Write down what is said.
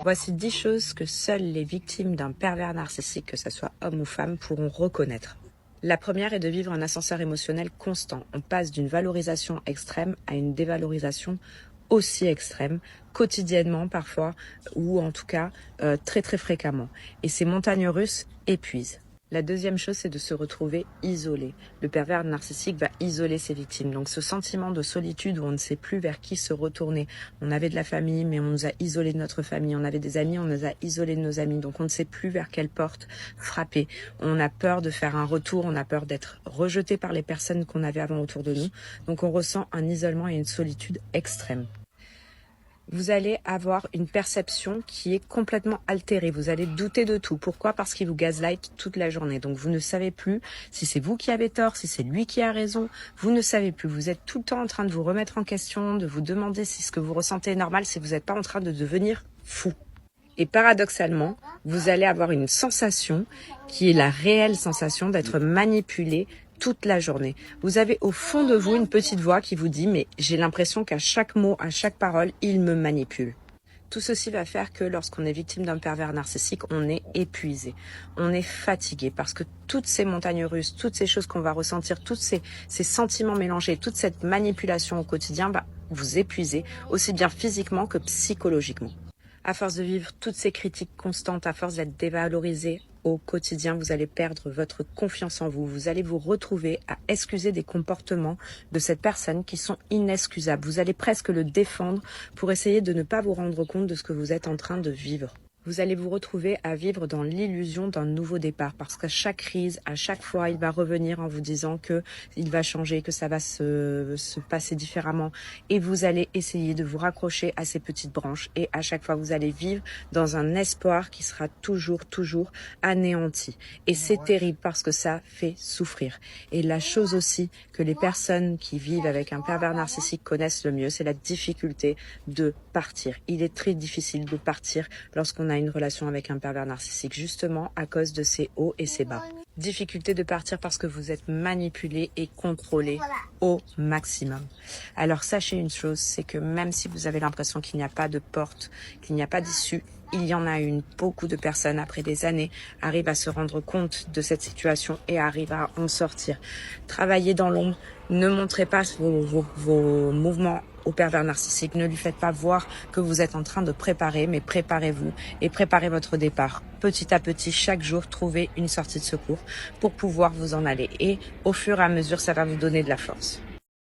Voici 10 choses que seules les victimes d'un pervers narcissique, que ce soit homme ou femme, pourront reconnaître. La première est de vivre un ascenseur émotionnel constant. On passe d'une valorisation extrême à une dévalorisation aussi extrême, quotidiennement parfois, ou en tout cas très très fréquemment. Et ces montagnes russes épuisent. La deuxième chose, c'est de se retrouver isolé. Le pervers narcissique va isoler ses victimes. Donc ce sentiment de solitude où on ne sait plus vers qui se retourner. On avait de la famille, mais on nous a isolés de notre famille. On avait des amis, on nous a isolés de nos amis. Donc on ne sait plus vers quelle porte frapper. On a peur de faire un retour, on a peur d'être rejeté par les personnes qu'on avait avant autour de nous. Donc on ressent un isolement et une solitude extrême. Vous allez avoir une perception qui est complètement altérée. Vous allez douter de tout. Pourquoi? Parce qu'il vous gaslight toute la journée. Donc vous ne savez plus si c'est vous qui avez tort, si c'est lui qui a raison. Vous ne savez plus. Vous êtes tout le temps en train de vous remettre en question, de vous demander si ce que vous ressentez est normal, si vous n'êtes pas en train de devenir fou. Et paradoxalement, vous allez avoir une sensation qui est la réelle sensation d'être manipulé toute la journée. Vous avez au fond de vous une petite voix qui vous dit « mais j'ai l'impression qu'à chaque mot, à chaque parole, il me manipule ». Tout ceci va faire que lorsqu'on est victime d'un pervers narcissique, on est épuisé, on est fatigué parce que toutes ces montagnes russes, toutes ces choses qu'on va ressentir, tous ces sentiments mélangés, toute cette manipulation au quotidien va vous épuiser aussi bien physiquement que psychologiquement. À force de vivre toutes ces critiques constantes, à force d'être dévalorisé au quotidien, vous allez perdre votre confiance en vous. Vous allez vous retrouver à excuser des comportements de cette personne qui sont inexcusables. Vous allez presque le défendre pour essayer de ne pas vous rendre compte de ce que vous êtes en train de vivre. Vous allez vous retrouver à vivre dans l'illusion d'un nouveau départ parce qu'à chaque crise, à chaque fois, il va revenir en vous disant que il va changer, que ça va se passer différemment et vous allez essayer de vous raccrocher à ces petites branches et à chaque fois, vous allez vivre dans un espoir qui sera toujours anéanti. Et c'est terrible parce que ça fait souffrir. Et la chose aussi que les personnes qui vivent avec un pervers narcissique connaissent le mieux, c'est la difficulté de partir. Il est très difficile de partir lorsqu'on a une relation avec un pervers narcissique, justement à cause de ses hauts et ses bas. Difficulté de partir parce que vous êtes manipulé et contrôlé au maximum. Alors sachez une chose, c'est que même si vous avez l'impression qu'il n'y a pas de porte, qu'il n'y a pas d'issue, il y en a une. Beaucoup de personnes, après des années, arrivent à se rendre compte de cette situation et arrivent à en sortir. Travaillez dans l'ombre, ne montrez pas vos mouvements au pervers narcissique, ne lui faites pas voir que vous êtes en train de préparer, mais préparez-vous et préparez votre départ. Petit à petit, chaque jour, trouvez une sortie de secours pour pouvoir vous en aller. Et au fur et à mesure, ça va vous donner de la force.